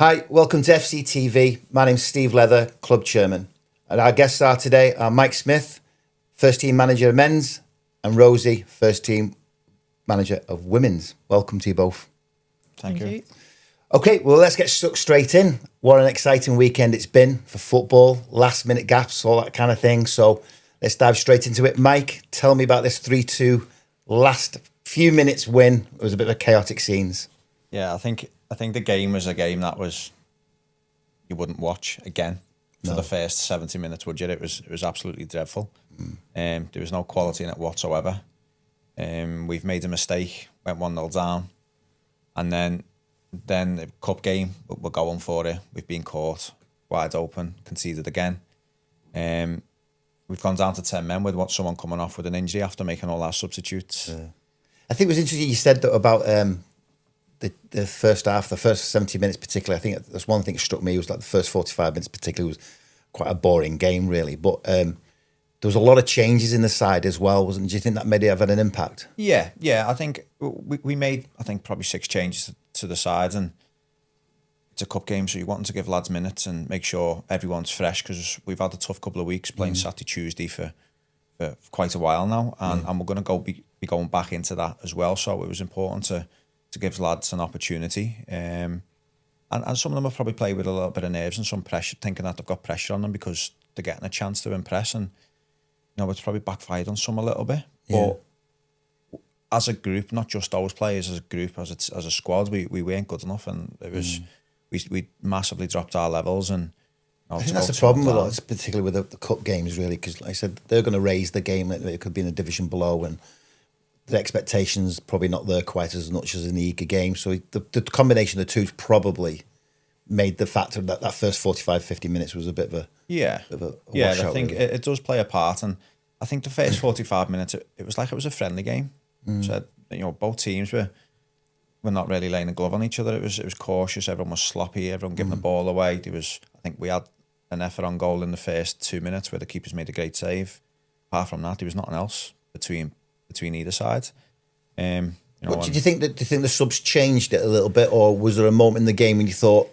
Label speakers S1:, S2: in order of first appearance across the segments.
S1: Hi, welcome to Fctv. My name's Steve Leather, Club Chairman. And our guests are today are Mike Smith, First Team Manager of Men's, and Rosie, First Team Manager of Women's. Welcome to you both.
S2: Thank you.
S1: Okay, well, let's get stuck straight in. What an exciting weekend it's been for football, last minute gaps, all that kind of thing. So let's dive straight into it. Mike, tell me about this 3-2 last few minutes win. It was a bit of a chaotic scenes.
S2: Yeah, I think the game was a game that you wouldn't watch again for the first 70 minutes, would you? It was absolutely dreadful. There was no quality in it whatsoever. We've made a mistake, went 1-0 down, and then the cup game, we're going for it. We've been caught wide open, conceded again. We've gone down to 10 men with someone coming off with an injury after making all our substitutes.
S1: I think it was interesting you said that about the first half, the first 70 minutes particularly. I think that's one thing that struck me was like the first 45 minutes particularly was quite a boring game really. But there was a lot of changes in the side as well, wasn't? Do you think that maybe have had an impact?
S2: Yeah. I think we made probably 6 changes to the side, and it's a cup game, so you want to give lads minutes and make sure everyone's fresh because we've had a tough couple of weeks playing Saturday, Tuesday for quite a while now, and we're going to be going back into that as well. So it was important to give lads an opportunity, and some of them have probably played with a little bit of nerves and some pressure, thinking that they've got pressure on them because they're getting a chance to impress, and it's probably backfired on some a little bit. Yeah. But as a group, not just those players, as a group, as a squad, we weren't good enough, and it was we massively dropped our levels. And
S1: I think that's the problem with us, particularly with the cup games, really, because like I said, they're going to raise the game. It could be in a division below, and the expectations probably not there quite as much as in the Eager game. So the combination of the two probably made the factor that first 45, 50 minutes was a bit of a
S2: I think really. It does play a part, and I think the first 45 minutes it was like it was a friendly game. So both teams were not really laying a glove on each other. It was cautious. Everyone was sloppy. Everyone giving the ball away. I think we had an effort on goal in the first 2 minutes where the keepers made a great save. Apart from that, there was nothing else between either side.
S1: What did you think? Do you think the subs changed it a little bit, or was there a moment in the game when you thought,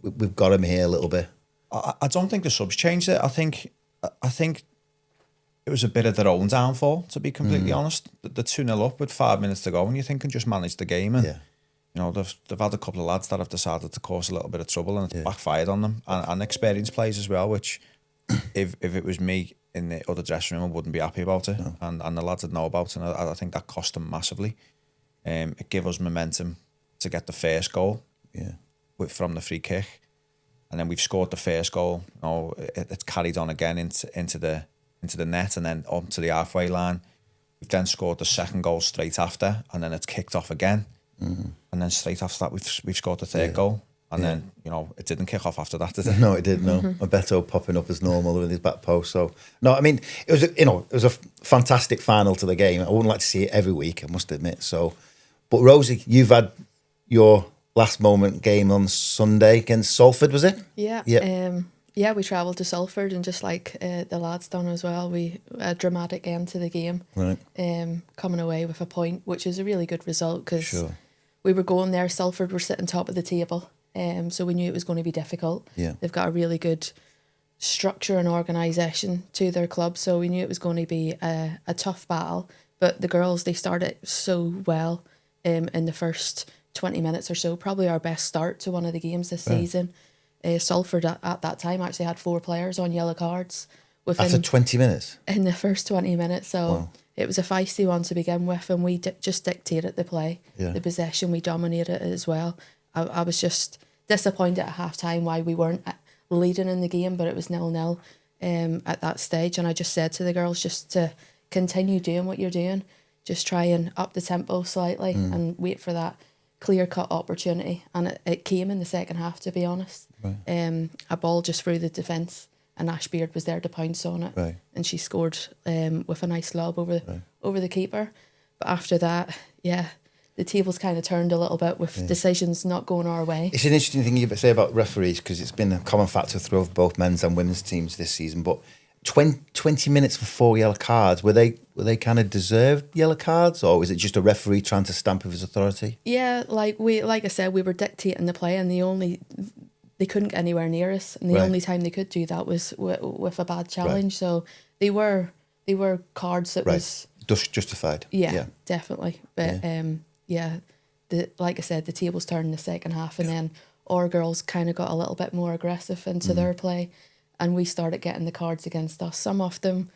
S1: we've got him here a little bit?
S2: I don't think the subs changed it. I think it was a bit of their own downfall, to be completely honest. They're 2-0 up with 5 minutes to go, and you think can just manage the game. And they've had a couple of lads that have decided to cause a little bit of trouble, and it's backfired on them. And experienced players as well, which if it was me in the other dressing room, I wouldn't be happy about it. No. And the lads would know about it, and I think that cost them massively. It gave us momentum to get the first goal from the free kick, and then we've scored the first goal. It's carried on again into the net and then onto the halfway line. We've then scored the second goal straight after, and then it's kicked off again, and then straight after that we've scored the third goal. And then, it didn't kick off after that, did it?
S1: No, it didn't, no. Beto popping up as normal with his back post. So, no, I mean, it was a fantastic final to the game. I wouldn't like to see it every week, I must admit. So, but Rosie, you've had your last moment game on Sunday against Salford, was it?
S3: Yeah. We travelled to Salford, and just like the lads done as well, we a dramatic end to the game. Right. Coming away with a point, which is a really good result because we were going there. Salford were sitting top of the table. So we knew it was going to be difficult. Yeah. They've got a really good structure and organisation to their club, so we knew it was going to be a tough battle. But the girls, they started so well in the first 20 minutes or so, probably our best start to one of the games this season. Salford at that time actually had 4 players on yellow cards.
S1: After 20 minutes?
S3: In the first 20 minutes, so it was a feisty one to begin with, and we just dictated the play, the possession, we dominated it as well. I was just disappointed at half-time why we weren't leading in the game, but it was 0-0 at that stage. And I just said to the girls just to continue doing what you're doing, just try and up the tempo slightly and wait for that clear-cut opportunity. And it came in the second half, to be honest. Right. A ball just through the defence, and Ash Beard was there to pounce on it. Right. And she scored with a nice lob over the keeper. But after that, the tables kind of turned a little bit with decisions not going our way.
S1: It's an interesting thing you say about referees, because it's been a common factor throughout both men's and women's teams this season. But 20 minutes for 4 yellow cards. Were they kind of deserved yellow cards, or was it just a referee trying to stamp of his authority?
S3: Yeah, like I said, we were dictating the play, and they couldn't get anywhere near us, and the only time they could do that was with a bad challenge. Right. So they were cards that was
S1: justified.
S3: Yeah, definitely. But like I said, the tables turned in the second half, and then our girls kind of got a little bit more aggressive into their play, and we started getting the cards against us. Some of them,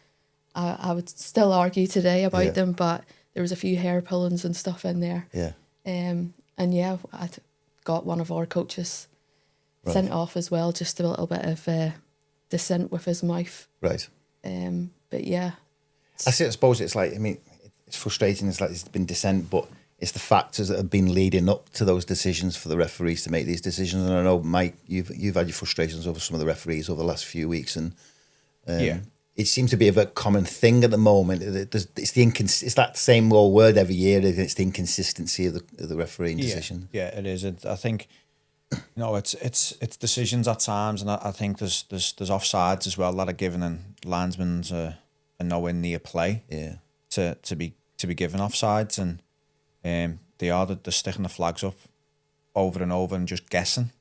S3: I would still argue today about them, but there was a few hair pullings and stuff in there.
S1: Yeah.
S3: And I got one of our coaches sent off as well, just a little bit of dissent with his mouth.
S1: Right.
S3: But yeah.
S1: I suppose it's like, I mean, it's frustrating. It's like it's been dissent, but it's the factors that have been leading up to those decisions for the referees to make these decisions. And I know, Mike, you've had your frustrations over some of the referees over the last few weeks, and it seems to be a very common thing at the moment. It's that same old word every year. It's the inconsistency of the refereeing decision.
S2: Yeah, it is. I think it's decisions at times, and I think there's offsides as well that are given, and linesmen are nowhere near play.
S1: Yeah.
S2: To be given offsides, and they're sticking the flags up over and over and just guessing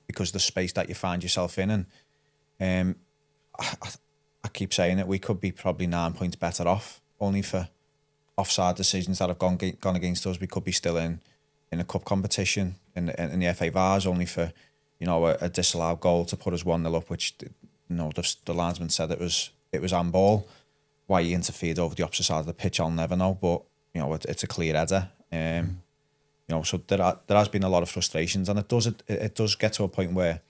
S2: because the space that you find yourself in, and I keep saying it, we could be probably 9 points better off only for offside decisions that have gone against us. We could be still in a cup competition in the FA Vars only for a disallowed goal to put us 1-0 up, which the linesman said it was handball. Why he interfered over the opposite side of the pitch, I'll never know, but it's a clear header. So there has been a lot of frustrations, and it does get to a point where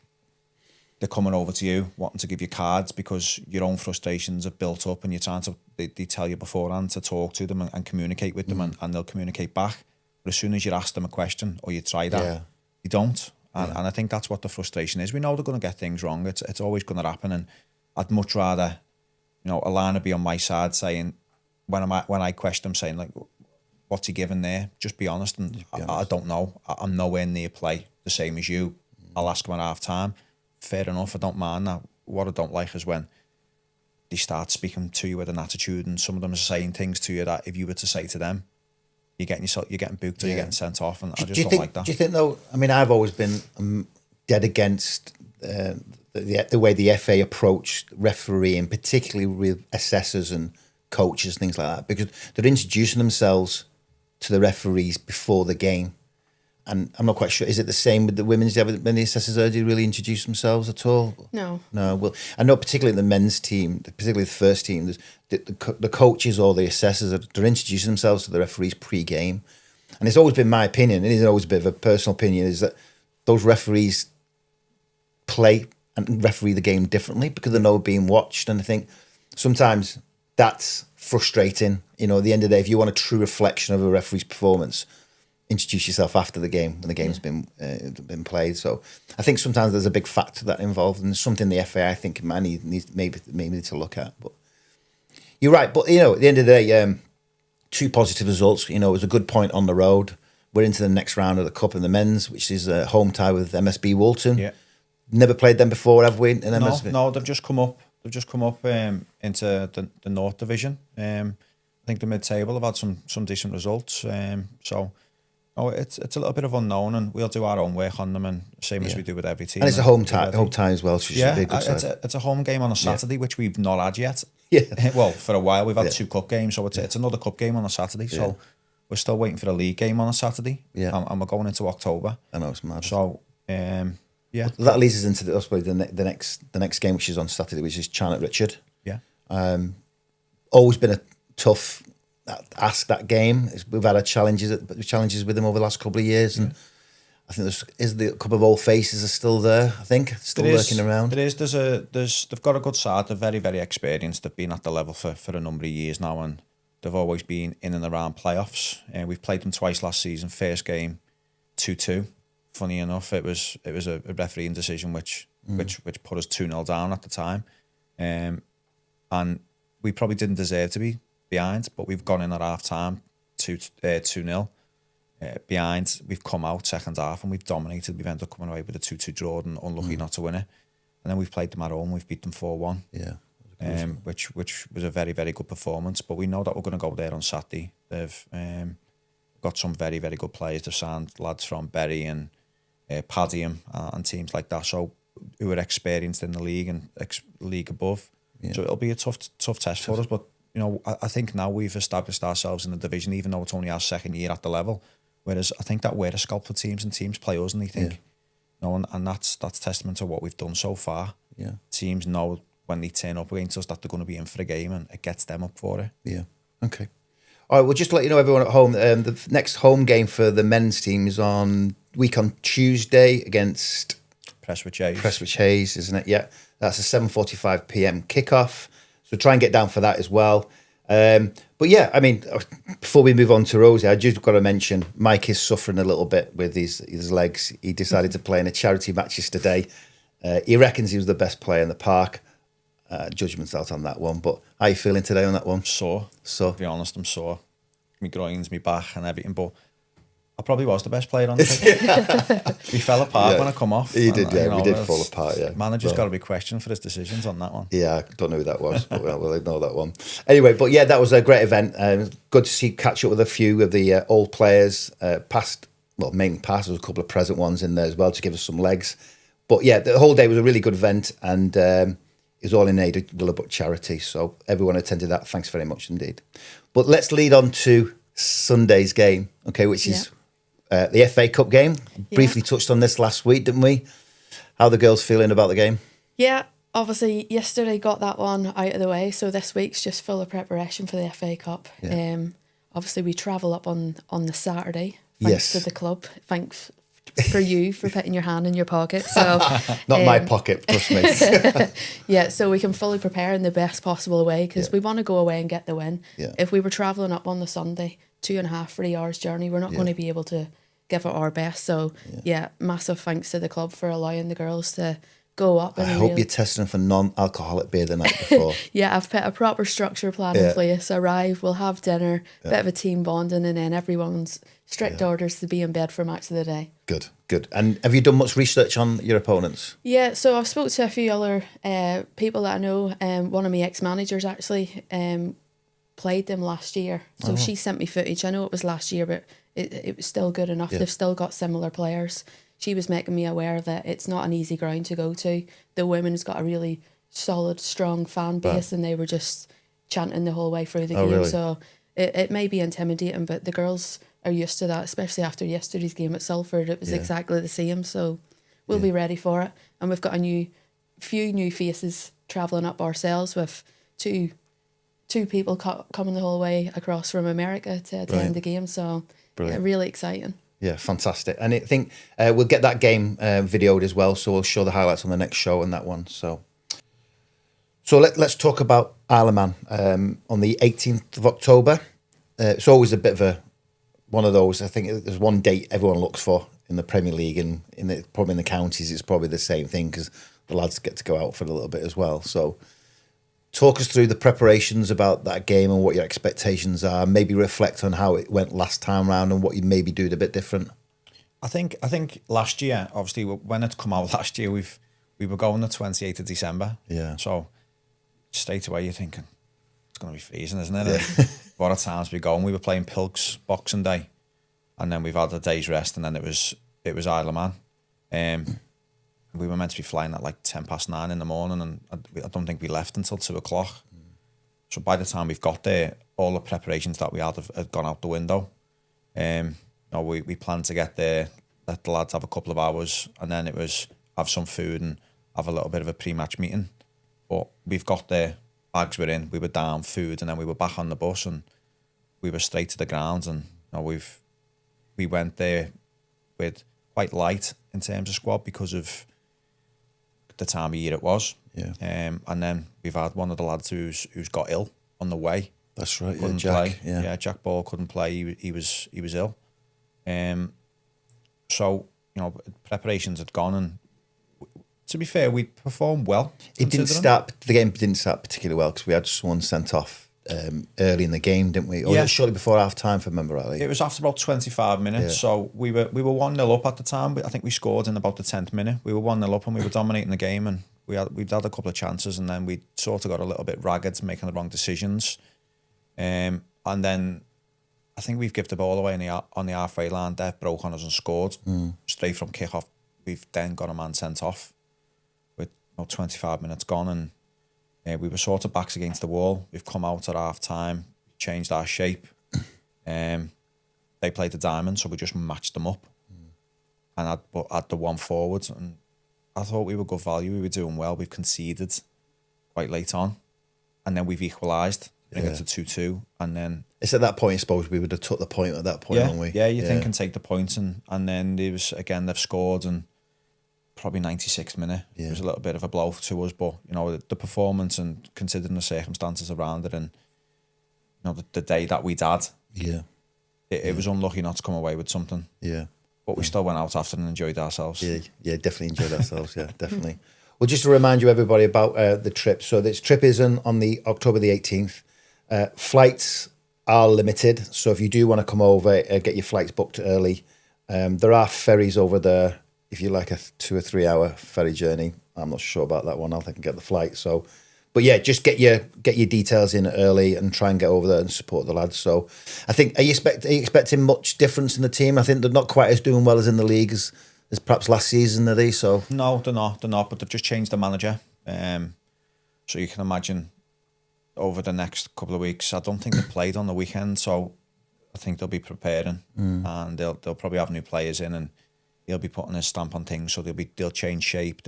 S2: they're coming over to you wanting to give you cards because your own frustrations have built up, and you're trying to they tell you beforehand to talk to them and communicate with them, and they'll communicate back. But as soon as you ask them a question or you try that, you don't. And I think that's what the frustration is. We know they're going to get things wrong. It's always going to happen, and I'd much rather Alana be on my side saying, when I question them, saying like, what's he given there? Just be honest. And I don't know. I'm nowhere near play the same as you. I'll ask him at half time. Fair enough. I don't mind that. What I don't like is when they start speaking to you with an attitude, and some of them are saying things to you that if you were to say to them, you're getting booked or you're getting sent off, and I just don't like that.
S1: Do you think though? I mean, I've always been dead against the way the FA approach refereeing, particularly with assessors and coaches, things like that, because they're introducing themselves to the referees before the game. And I'm not quite sure, is it the same with the women's? Do the assessors do really introduce themselves at all?
S3: No.
S1: Well, I know particularly the men's team, particularly the first team, the coaches or the assessors, they're introducing themselves to the referees pre-game. And it's always been my opinion, it is always a bit of a personal opinion, is that those referees play and referee the game differently because they know being watched. And I think sometimes that's frustrating. At the end of the day, if you want a true reflection of a referee's performance, introduce yourself after the game when the game's been played. So I think sometimes there's a big factor that involved, and something the FA I think might need maybe to look at. But you're right. But at the end of the day, 2 positive results. It was a good point on the road. We're into the next round of the Cup in the men's, which is a home tie with MSB Walton. Yeah. Never played them before, have we?
S2: No, they've just come up. They've just come up into the North Division. I think the mid-table have had some decent results. It's a little bit of unknown, and we'll do our own work on them, and same as we do with every team.
S1: And it's a home tie as well, so should be a good side.
S2: It's a home game on a Saturday, which we've not had yet.
S1: Yeah.
S2: Well, for a while we've had 2 cup games, so it's another cup game on a Saturday. So we're still waiting for a league game on a Saturday. Yeah. And we're going into October.
S1: I know, it's mad.
S2: So
S1: well, that leads us into the next game, which is on Saturday, which is Charnock Richard.
S2: Yeah.
S1: Always been a tough ask, that game. We've had challenges with them over the last couple of years, and I think a couple of old faces are still there. I think still working around.
S2: It is. They've got a good side. They're very, very experienced. They've been at the level for a number of years now, and they've always been in and around playoffs. And we've played them twice last season. First game, 2-2. Funny enough, it was a refereeing decision which put us 2-0 down at the time, and we probably didn't deserve to be behind, but we've gone in at half time 2-0 behind. We've come out second half and we've dominated. We've ended up coming away with a 2-2 draw and unlucky not to win it. And then we've played them at home. We've beat them 4-1.
S1: Yeah,
S2: which was a very, very good performance. But we know that we're going to go there on Saturday. They've got some very, very good players. They've signed lads from Bury and Padiham and teams like that, so who are experienced in the league and league above. Yeah. So it'll be a tough test for us. But you know, I think now we've established ourselves in the division, even though it's only our second year at the level. Whereas I think that we're a sculpt for teams, and teams play us, and they think, you know, and that's testament to what we've done so far. Yeah, teams know when they turn up against us that they're going to be in for a game, and it gets them up for it.
S1: Yeah. Okay. All right. Well, just to let you know, everyone at home, the next home game for the men's team is on Tuesday against Prestwich Hayes, isn't it? Yeah. That's a 7:45 p.m. kickoff. So try and get down for that as well. But yeah, I mean, before we move on to Rosie, I just got to mention Mike is suffering a little bit with his legs. He decided to play in a charity match yesterday. He reckons he was the best player in the park. Judgment's out on that one. But how are you feeling today on that one?
S2: Sore. To be honest, I'm sore. My groins, my back and everything. But I probably was the best player on the pitch. We fell apart when I come off.
S1: He did, yeah. You know, we did fall apart, yeah.
S2: Manager's got to be questioned for his decisions on that one.
S1: Yeah, I don't know who that was, but we'll ignore that one. Anyway, but yeah, that was a great event. Good to catch up with a few of the old players, mainly past. There was a couple of present ones in there as well to give us some legs. But yeah, the whole day was a really good event, and it was all in aid of Willowbrook Charity. So everyone attended that. Thanks very much indeed. But let's lead on to Sunday's game, okay, which is the FA Cup game. Briefly touched on this last week, didn't we? How are the girls feeling about the game?
S3: Yeah, obviously yesterday got that one out of the way, so this week's just full of preparation for the FA Cup. Yeah. Obviously we travel up on the Saturday, thanks to the club. Thanks for you for putting your hand in your pocket. So
S1: not my pocket, trust me.
S3: Yeah, so we can fully prepare in the best possible way, because we want to go away and get the win. Yeah. If we were travelling up on the Sunday, 2.5-3 hours journey, we're not going to be able to give it our best. So massive thanks to the club for allowing the girls to go up. And
S1: I hope you're testing for non-alcoholic beer the night before.
S3: Yeah, I've put a proper structure plan in place. Arrive, we'll have dinner, bit of a team bonding, and then everyone's strict orders to be in bed for match of the day. Good. And
S1: have you done much research on your opponents?
S3: Yeah, so I've spoke to a few other people that I know. One of my ex-managers actually played them last year. So she sent me footage. I know it was last year, but it was still good enough. Yeah. They've still got similar players. She was making me aware that it's not an easy ground to go to. The women's got a really solid, strong fan base, and they were just chanting the whole way through the game. Really? So it may be intimidating, but the girls are used to that, especially after yesterday's game at Salford. It was exactly the same, so we'll be ready for it. And we've got a few new faces travelling up ourselves, with two people coming the whole way across from America to attend the game. So really exciting.
S1: Yeah, fantastic. And I think we'll get that game videoed as well, so we'll show the highlights on the next show on that one. So let's talk about Isle of Man on the 18th of October. It's always a bit of one of those. I think there's one date everyone looks for in the Premier League, and probably in the counties it's probably the same thing, because the lads get to go out for a little bit as well. So talk us through the preparations about that game and what your expectations are. Maybe reflect on how it went last time round and what you maybe do a bit different.
S2: I think last year, obviously, when it come out last year, we were going the 28th of December. Yeah. So straight away you're thinking, it's going to be freezing, isn't it? Yeah. What a time to be going. We were playing Pilks Boxing Day, and then we've had a day's rest, and then it was Isle of Man. We were meant to be flying at like 9:10 in the morning, and I don't think we left until 2:00. So by the time we've got there, all the preparations that we had have gone out the window. We planned to get there, let the lads have a couple of hours, and then it was have some food and have a little bit of a pre-match meeting. But we've got there, bags were in, we were down, food, and then we were back on the bus, and we were straight to the grounds. And we went there with quite light in terms of squad because of the time of year it was. Yeah. And then we've had one of the lads who's got ill on the way.
S1: That's right.
S2: Couldn't play. Yeah, Jack Ball couldn't play. He was ill. So preparations had gone, and to be fair, we performed well.
S1: The game didn't start particularly well because we had someone sent off early in the game, didn't we? Or was it shortly before half time, if I remember rightly?
S2: It was after about 25 minutes. Yeah. So we were 1-0 up at the time, but I think we scored in about the 10th minute. We were 1-0 up and we were dominating the game, and we'd had a couple of chances, and then we sort of got a little bit ragged, making the wrong decisions. And then I think we've given the ball away on the halfway line. They've broke on us and scored straight from kick-off. We've then got a man sent off with 25 minutes gone, and we were sort of backs against the wall. We've come out at half-time, changed our shape. They played the diamond, so we just matched them up and had the one forward. And I thought we were good value. We were doing well. We've conceded quite late on, and then we've equalised, bring it to 2-2, and then
S1: it's at that point, I suppose, we would have took the point at that point, wouldn't we?
S2: Yeah, you think and take the points, and then there was again they've scored, and probably 96th minute. It was a little bit of a blow to us, but you know the performance and considering the circumstances around it, and you know the day that we'd had, it was unlucky not to come away with something. But we still went out after and enjoyed ourselves.
S1: Yeah, definitely enjoyed ourselves. Yeah, definitely. Well, just to remind you, everybody, about the trip. So this trip is on the October the 18th. Flights are limited, so if you do want to come over, get your flights booked early. There are ferries over there if you like a 2 or 3 hour ferry journey. I'm not sure about that one. I'll think and get the flight. So, but yeah, just get your details in early and try and get over there and support the lads. So, I think are you expecting much difference in the team? I think they're not quite as doing well as in the league as perhaps last season, are they? So
S2: no, they're not. But they've just changed the manager. So you can imagine over the next couple of weeks, I don't think they've played on the weekend, so I think they'll be preparing and they'll probably have new players in, and he'll be putting his stamp on things. So they'll change shape.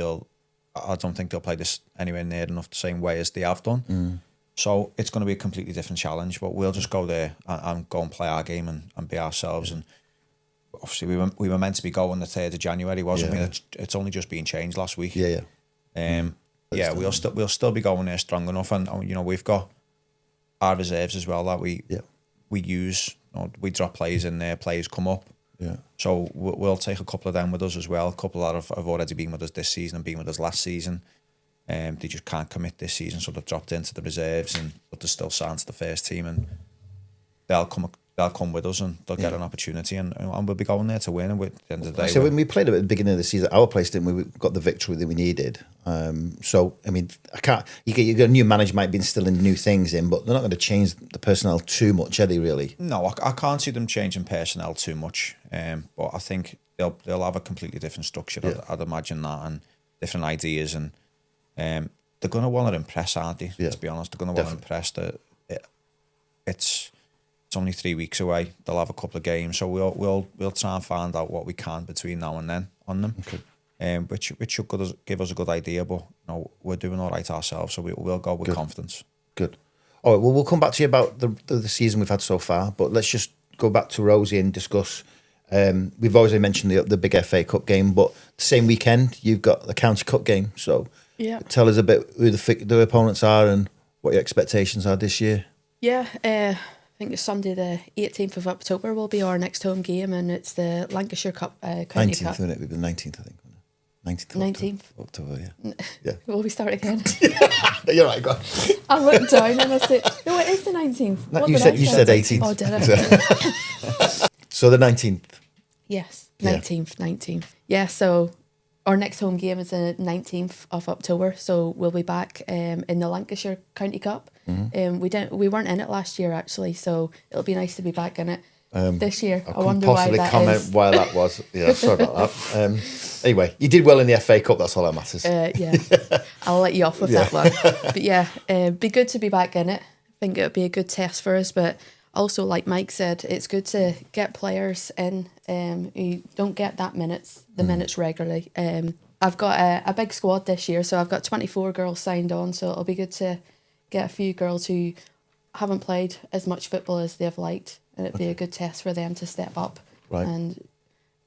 S2: I don't think they'll play this anywhere near enough the same way as they have done. So it's going to be a completely different challenge. But we'll just go there and go and play our game and be ourselves. And obviously we were meant to be going the 3rd of January, wasn't we? It's only just been changed last week. We'll still be going there strong enough, and you know we've got our reserves as well that we use. You know, we drop players in there, players come up. So we'll take a couple of them with us as well. A couple that have already been with us this season and been with us last season. They just can't commit this season, so they've dropped into the reserves, but they're still signed to the first team, and they'll come with us and they'll get an opportunity, and we'll be going there to win. And at the end of the day,
S1: so when we played at the beginning of the season, our place didn't we got the victory that we needed. So I mean, you get a new manager might be instilling new things in, but they're not going to change the personnel too much, are they? Really?
S2: No, I can't see them changing personnel too much. But I think they'll have a completely different structure. I'd imagine that, and different ideas, and they're going to want to impress, aren't they? To be honest, they're going to want to impress. It's only 3 weeks away. They'll have a couple of games, so we'll try and find out what we can between now and then on them. Which should give us a good idea. But you know, we're doing all right ourselves, so we'll go with confidence.
S1: Good. All right. Well, we'll come back to you about the season we've had so far, but let's just go back to Rosie and discuss. We've already mentioned the big FA Cup game, but the same weekend you've got the County Cup game. So tell us a bit who the opponents are and what your expectations are this year.
S3: I think it's Sunday the 18th of October will be our next home game, and it's the Lancashire Cup County
S1: 19th,
S3: Cup.
S1: 19th, isn't it? The 19th, I think.
S3: 19th.
S1: October, yeah.
S3: Will we start again?
S1: No, you're right, go on.
S3: I looked down and I said, no, it is the 19th.
S1: No, you said 18th.
S3: Oh, did I?
S1: So the 19th.
S3: Yes, 19th. Yeah, so our next home game is the 19th of October, so we'll be back in the Lancashire County Cup. We weren't in it last year actually, so it'll be nice to be back in it this year. I wonder why that is.
S1: Possibly comment why that was. Yeah, sorry about that. Anyway, you did well in the FA Cup. That's all that matters.
S3: I'll let you off with that one. But be good to be back in it. I think it would be a good test for us, but also, like Mike said, it's good to get players in who don't get the minutes regularly. I've got a big squad this year, so I've got 24 girls signed on, so it'll be good to get a few girls who haven't played as much football as they've liked, and it'd be a good test for them to step up and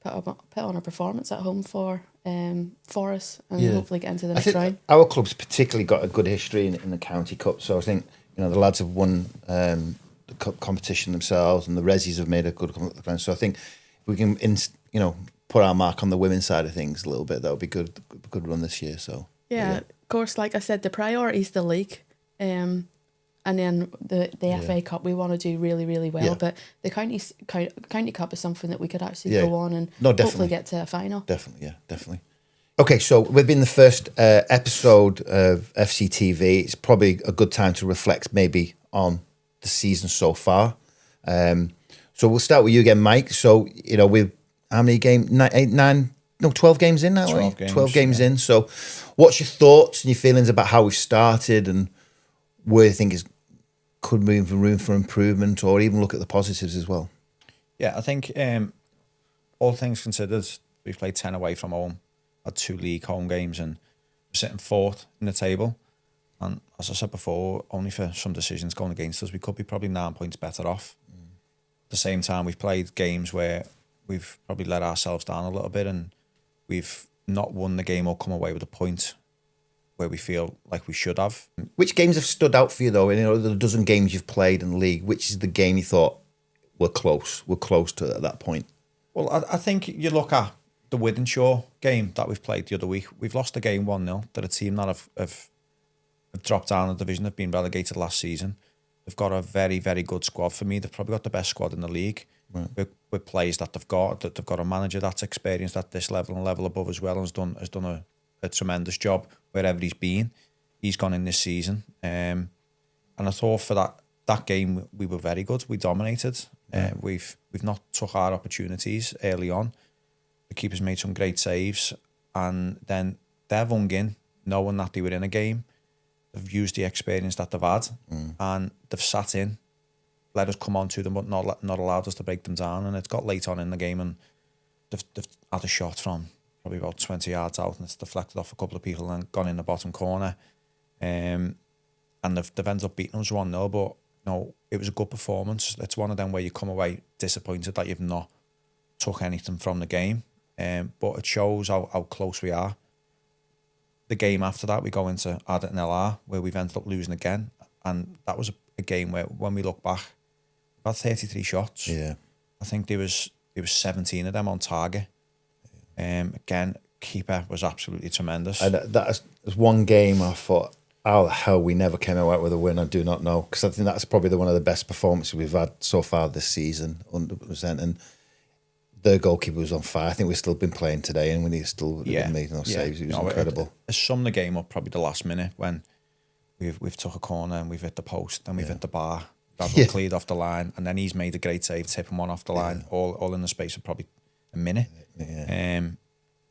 S3: put on a performance at home for us, and hopefully get into the next round.
S1: Our club's particularly got a good history in the County Cup, so I think the lads have won the cup competition themselves, and the Resies have made a good competition. So I think if we can, put our mark on the women's side of things a little bit, that would be good run this year. So
S3: of course, like I said, the priority is the league. And then the FA Cup, we want to do really, really well. But the County Cup is something that we could actually go on and hopefully get to a final.
S1: Definitely. Okay, so we've been the first episode of Fctv. It's probably a good time to reflect maybe on the season so far. So we'll start with you again, Mike. So, with how many games? 12 games in now,
S2: 12 games.
S1: 12 games in. So what's your thoughts and your feelings about how we've started and where you think could move room for improvement, or even look at the positives as well?
S2: Yeah, I think all things considered, we've played 10 away from home, had 2 league home games, and we're sitting 4th in the table. And as I said before, only for some decisions going against us, we could be probably 9 points better off. At the same time, we've played games where we've probably let ourselves down a little bit, and we've not won the game or come away with a point where we feel like we should have.
S1: Which games have stood out for you, though? The dozen games you've played in the league, which is the game you thought we're close to at that point?
S2: Well, I think you look at the Widnes game that we've played the other week. We've lost the game 1-0 to a team that have dropped down the division, have been relegated last season. They've got a very, very good squad for me. They've probably got the best squad in the league. Right. With players that they've got a manager that's experienced at this level and level above as well, and has done a tremendous job wherever he's been. He's gone in this season. And I thought for that game we were very good. We dominated. We've not took our opportunities early on. The keepers made some great saves, and then they've hung in, knowing that they were in a game. They've used the experience that they've had, and they've sat in, let us come on to them, but not allowed us to break them down. And it's got late on in the game, and they've had a shot from probably about 20 yards out, and it's deflected off a couple of people and gone in the bottom corner. And they've ended up beating us 1-0, but it was a good performance. It's one of them where you come away disappointed that you've not took anything from the game. But it shows how close we are. The game after that, we go into Adet LR, where we've ended up losing again. And that was a game where, when we look back, about 33 shots.
S1: Yeah.
S2: I think there was 17 of them on target. Again, keeper was absolutely tremendous.
S1: And that was one game I thought, how the hell we never came out with a win, I do not know. Because I think that's probably one of the best performances we've had so far this season, 100%. And the goalkeeper was on fire. I think we've still been playing today, and when he's still made no saves, it was incredible.
S2: It summed the game up probably the last minute when we've took a corner and we've hit the post, and we've hit the bar, that cleared off the line, and then he's made a great save, tipping one off the line, all in the space of probably a minute. And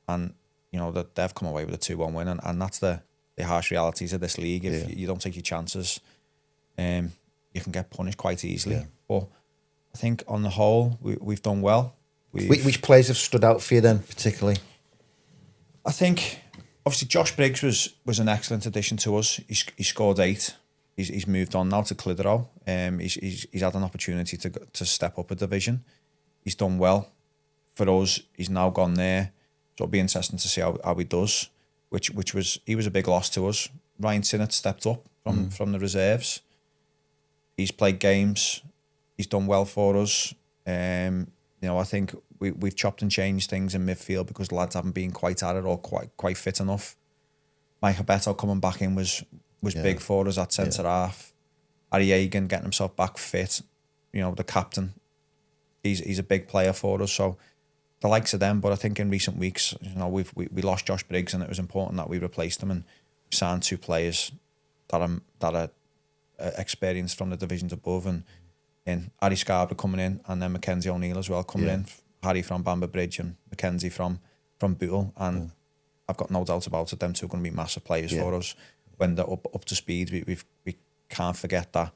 S2: that they've come away with a 2-1 win, and that's the harsh realities of this league. If you don't take your chances, you can get punished quite easily. Yeah. But I think on the whole, we've done well.
S1: Which players have stood out for you then, particularly?
S2: I think obviously Josh Briggs was an excellent addition to us. He scored 8. He's moved on now to Clitheroe. He's had an opportunity to step up a division. He's done well for us. He's now gone there, so it'll be interesting to see how he does. He was a big loss to us. Ryan Sinnott stepped up from the reserves. He's played games. He's done well for us. I think we've chopped and changed things in midfield because lads haven't been quite at it or quite fit enough. Michael Beto coming back in was big for us at centre half. Harry Egan getting himself back fit. The captain. He's a big player for us. So the likes of them. But I think in recent weeks, we lost Josh Briggs, and it was important that we replaced him and signed 2 players that are experienced from the divisions above, and Harry Scarborough coming in, and then Mackenzie O'Neill as well coming in. Harry from Bamber Bridge and Mackenzie from Bootle, and I've got no doubt about it. Them 2 are going to be massive players for us when they're up to speed. We can't forget that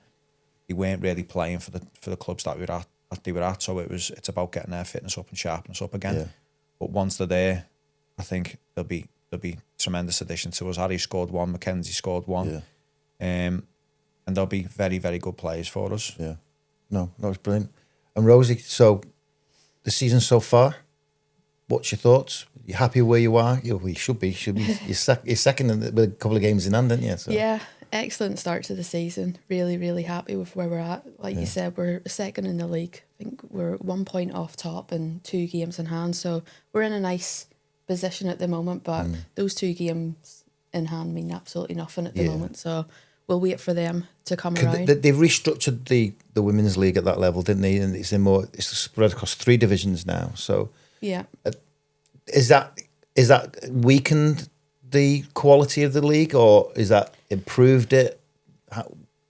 S2: they weren't really playing for the clubs that they were at. So it's about getting their fitness up and sharpness up again. Yeah. But once they're there, I think they'll be tremendous addition to us. Harry scored 1, Mackenzie scored 1, and they'll be very, very good players for us.
S1: Yeah. No, that was brilliant. And Rosie, so the season so far, what's your thoughts? You happy where you are? You should be. You're second with a couple of games in hand, didn't you? So.
S3: Yeah, excellent start to the season. Really, really happy with where we're at. Like you said, we're second in the league. I think we're 1 point off top and 2 games in hand. So we're in a nice position at the moment, but those 2 games in hand mean absolutely nothing at the moment. So we'll wait for them to come around.
S1: They've restructured the women's league at that level, didn't they? And it's spread across 3 divisions now. So
S3: yeah,
S1: is that Is that weakened the quality of the league, or is that improved it?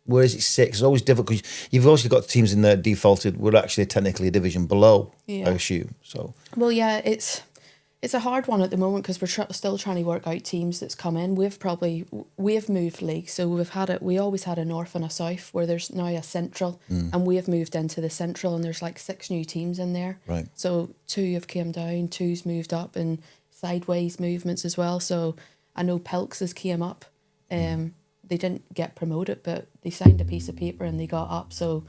S1: Where does it sit? 'Cause it's always difficult. 'Cause you've also got teams in there defaulted. We're actually technically a division below, I assume. So.
S3: Well, yeah, it's a hard one at the moment because we're still trying to work out teams that's come in. We've moved leagues, so we always had a north and a south, where there's now a central, and we have moved into the central, and there's like 6 new teams in there.
S1: Right.
S3: So 2 have came down, 2's moved up, and sideways movements as well. So I know Pelks has came up. They didn't get promoted, but they signed a piece of paper and they got up. So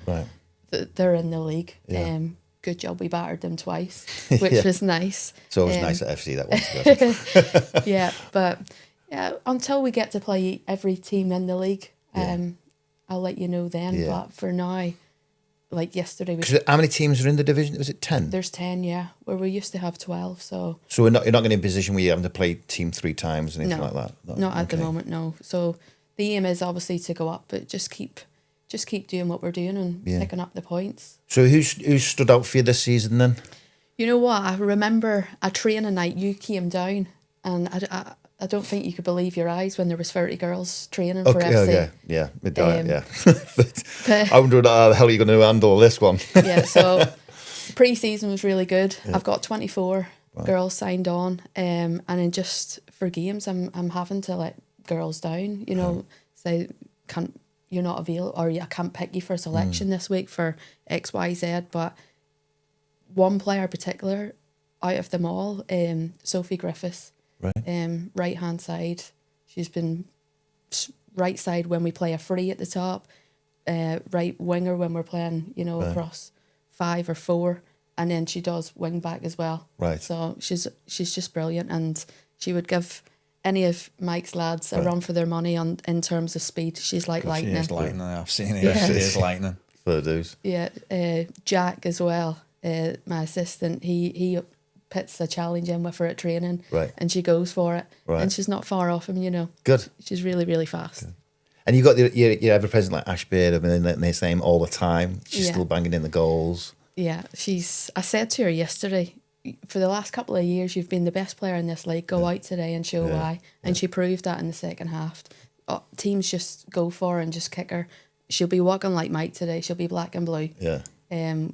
S3: they're in the league. Yeah. Good job we battered them twice, which was nice.
S1: So it was nice at FC that was.
S3: Yeah, but until we get to play every team in the league, I'll let you know then. Yeah. But for now, like yesterday,
S1: how many teams are in the division? Was it 10?
S3: There's 10, where we used to have 12. So
S1: you're not going to be in a position where you're having to play team 3 times or anything like that.
S3: Not at the moment, no. So the aim is obviously to go up, but just keep doing what we're doing and picking up the points.
S1: So who stood out for you this season then?
S3: You know what? I remember a training night you came down, and I don't think you could believe your eyes when there was 30 girls training for FC.
S1: Yeah. But I wondered how the hell are you going to handle this one?
S3: So pre-season was really good. Yeah. I've got 24 girls signed on, and then just for games, I'm having to let girls down. You know, say you're not available, or I can't pick you for a selection this week for X, Y, Z. But one player in particular, out of them all, Sophie Griffiths. Right hand side. She's been right side when we play a free at the top, right winger when we're playing, across 5 or 4, and then she does wing back as well. Right. So she's just brilliant, and she would give any of Mike's lads a run for their money in terms of speed. She's like lightning.
S2: She is lightning. I've seen it. Yeah. She is lightning.
S1: For dudes.
S3: Yeah. Jack as well, my assistant. He puts a challenge in with her at training, and she goes for it, and she's not far off him.
S1: Good.
S3: She's really, really fast.
S1: Good. And you've got your ever present like Ash Beard, I mean, they're saying all the time. She's still banging in the goals.
S3: Yeah, I said to her yesterday, for the last couple of years, you've been the best player in this league. Go out today and show why. And she proved that in the second half. Teams just go for her and just kick her. She'll be walking like Mike today. She'll be black and blue. Yeah.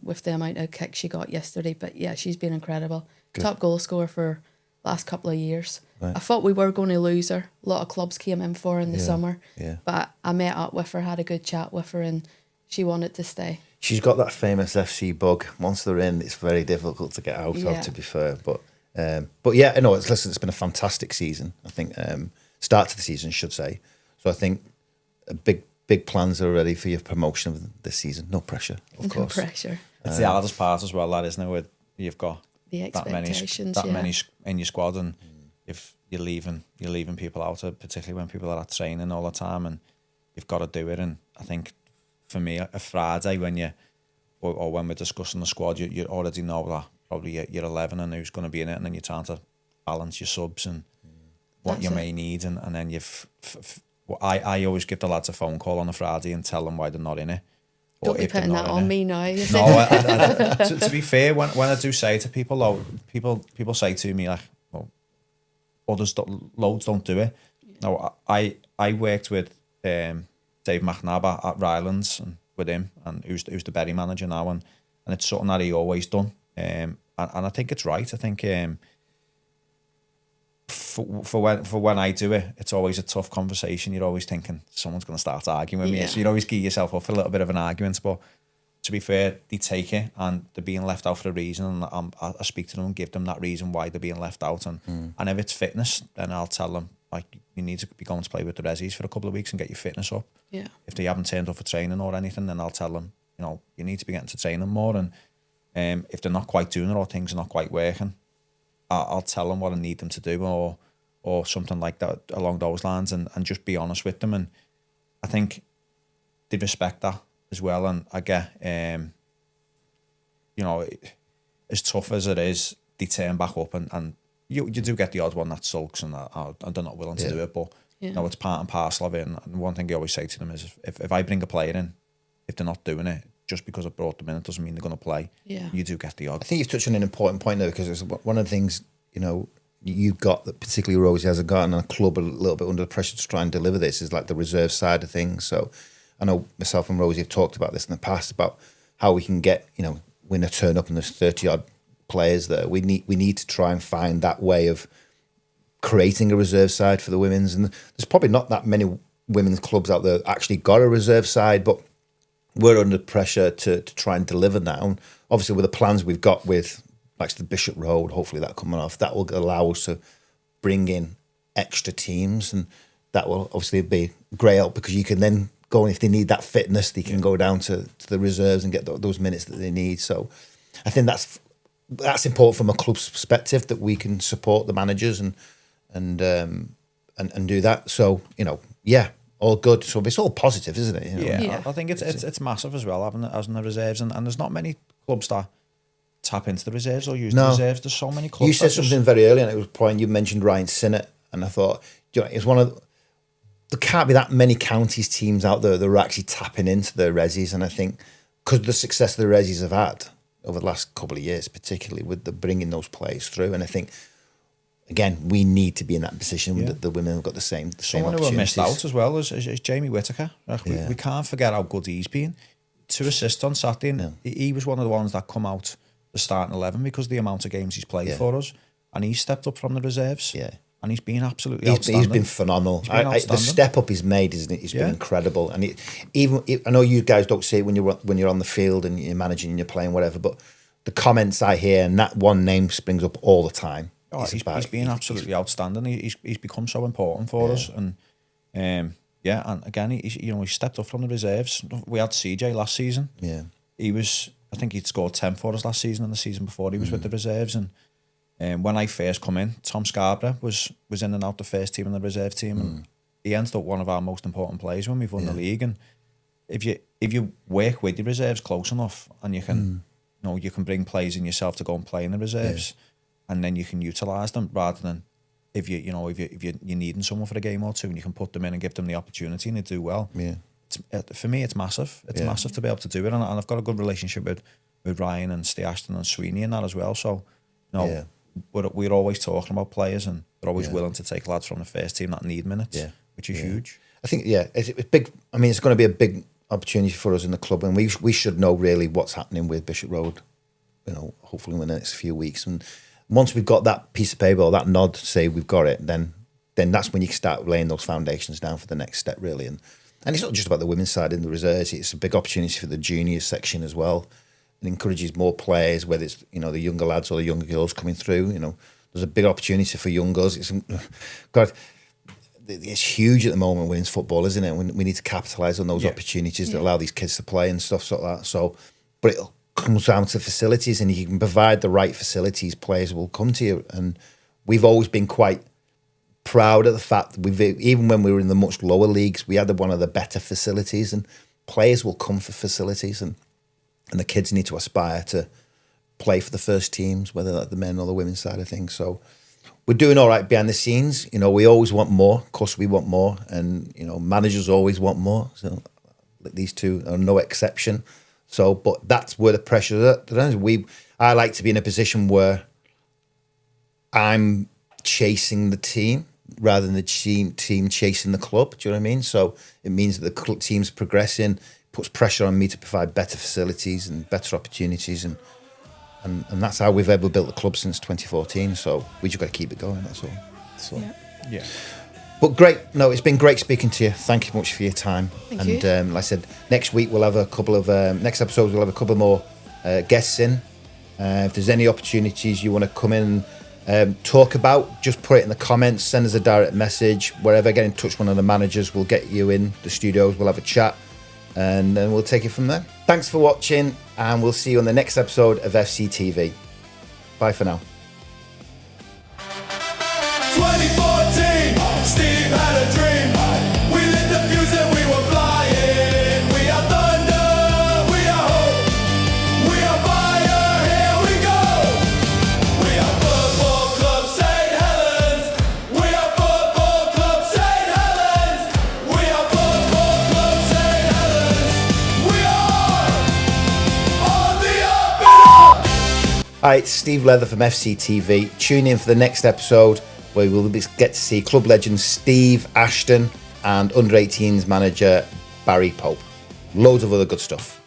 S3: With the amount of kicks she got yesterday. But yeah, she's been incredible. Good. Top goal scorer for last couple of years. Right. I thought we were going to lose her. A lot of clubs came in for her in the summer. Yeah. But I met up with her, had a good chat with her, and she wanted to stay. She's got that famous FC bug. Once they're in, it's very difficult to get out of, to be fair. But yeah, no, it's been a fantastic season. I think start to the season, I should say. So I think big plans are ready for your promotion of this season. No pressure, of course. No pressure.
S2: It's the hardest part as well, that isn't it? Where you've got
S3: the expectations,
S2: that many in your squad, and if you're leaving people out, particularly when people are at training all the time, and you've got to do it. And I think for me, a Friday when when we're discussing the squad, you already know that probably you're 11 and who's going to be in it, and then you're trying to balance your subs and what you may need, and then I always give the lads a phone call on a Friday and tell them why they're not in it.
S3: Don't be putting that on me now.
S2: No, to be fair, when I do say to people, though, people say to me like, well, loads don't do it. No, I worked with Dave McNabb at Rylands and with him, and who's the Berry manager now, and it's something that he always done. And I think it's right. I think for when I do it, it's always a tough conversation. You're always thinking someone's going to start arguing with me, so you'd always gear yourself up for a little bit of an argument. But to be fair, they take it, and they're being left out for a reason, and I speak to them and give them that reason why they're being left out. And if it's fitness, then I'll tell them, like, you need to be going to play with the Resis for a couple of weeks and get your fitness up. Yeah. If they haven't turned up for training or anything, then I'll tell them, you need to be getting to training more. And if they're not quite doing it or things are not quite working, I'll tell them what I need them to do, or something like that along those lines, and just be honest with them. And I think they respect that as well. And I get, as tough as it is, they turn back up, and you do get the odd one that sulks and they're not willing to do it. But it's part and parcel of it. And one thing I always say to them is, if I bring a player in, if they're not doing it, just because I brought them in, it doesn't mean they're going to play. Yeah. You do get the odd. I think you've touched on an important point there, because it's one of the things,
S1: you've got, that particularly Rosie hasn't got, and a club a little bit under pressure to try and deliver this, is like the reserve side of things. So I know myself and Rosie have talked about this in the past, about how we can get, when a turn up and there's 30 odd players there, we need to try and find that way of creating a reserve side for the women's. And there's probably not that many women's clubs out there actually got a reserve side, but we're under pressure to try and deliver that. And obviously with the plans we've got with like the Bishop Road, hopefully that coming off, that will allow us to bring in extra teams, and that will obviously be great help, because you can then go, and if they need that fitness, they can go down to the reserves and get those minutes that they need. So I think that's important from a club's perspective, that we can support the managers and do that. So all good. So it's all positive, isn't it?
S2: I think it's massive as well, having the reserves, and there's not many clubs that tap into the reserves or use the reserves. There's so many clubs.
S1: You said something very early, and it was point. You mentioned Ryan Sinnott, and I thought, it's one of there can't be that many counties teams out there that are actually tapping into their resis, and I think because of the success the resis have had over the last couple of years, particularly with the bringing those players through, and I think, again, we need to be in that position that the women have got the same
S2: Someone who missed out as well is Jamie Whittaker. We can't forget how good he's been. 2 assists on Saturday. He was one of the ones that come out the starting 11 because of the amount of games he's played for us, and he stepped up from the reserves. And he's been absolutely outstanding. He's been phenomenal.
S1: The step up he's made, isn't it? He's been incredible. And I know you guys don't see it when you're on the field and you're managing and you're playing, whatever, but the comments I hear, and that one name springs up all the time.
S2: He's been absolutely outstanding. He's become so important for us, and and again, he stepped up from the reserves. We had CJ last season. I think he'd scored 10 for us last season, and the season before he was with the reserves. And when I first come in, Tom Scarborough was in and out the first team and the reserve team, and he ended up one of our most important players when we've won the league. And if you work with the reserves close enough, and you can you can bring players in yourself to go and play in the reserves. And then you can utilise them, rather than if you're needing someone for a game or two, and you can put them in and give them the opportunity and they do well. For me, it's massive. It's massive to be able to do it, and I've got a good relationship with Ryan and Steve Ashton and Sweeney and that as well. So we're always talking about players, and they're always willing to take lads from the first team that need minutes, which is huge.
S1: I think it's big. I mean, it's going to be a big opportunity for us in the club, and we should know really what's happening with Bishop Road. Hopefully in the next few weeks. And once we've got that piece of paper or that nod to say we've got it, then that's when you can start laying those foundations down for the next step, really. And it's not just about the women's side in the reserves; it's a big opportunity for the junior section as well. It encourages more players, whether it's the younger lads or the younger girls coming through. There's a big opportunity for young girls. It's huge at the moment, women's football, isn't it? We need to capitalise on those opportunities that allow these kids to play and stuff like that. So, but it comes down to facilities, and you can provide the right facilities, players will come to you. And we've always been quite proud of the fact that even when we were in the much lower leagues, we had one of the better facilities, and players will come for facilities, and the kids need to aspire to play for the first teams, whether that's the men or the women's side of things. So we're doing all right behind the scenes. We always want more. Of course, we want more, and managers always want more. So these two are no exception. So, but that's where the pressure is. I like to be in a position where I'm chasing the team rather than the team chasing the club. Do you know what I mean? So it means that the team's progressing, puts pressure on me to provide better facilities and better opportunities, and that's how we've ever built the club since 2014. So we just got to keep it going. That's all. So
S2: yeah.
S1: But great. No, it's been great speaking to you. Thank you much for your time.
S3: Thank you.
S1: Like I said, next week we'll have a couple of next episode we'll have a couple more guests in. If there's any opportunities you want to come in and talk about, just put it in the comments. Send us a direct message, wherever. Get in touch with one of the managers. We'll get you in the studios. We'll have a chat, and then we'll take it from there. Thanks for watching, and we'll see you on the next episode of Fctv. Bye for now.
S4: 2014, Steve had a dream.
S1: Hi, it's Steve Leather from Fctv. Tune in for the next episode where we'll get to see club legend Steve Ashton and under-18s manager Barry Pope. Loads of other good stuff.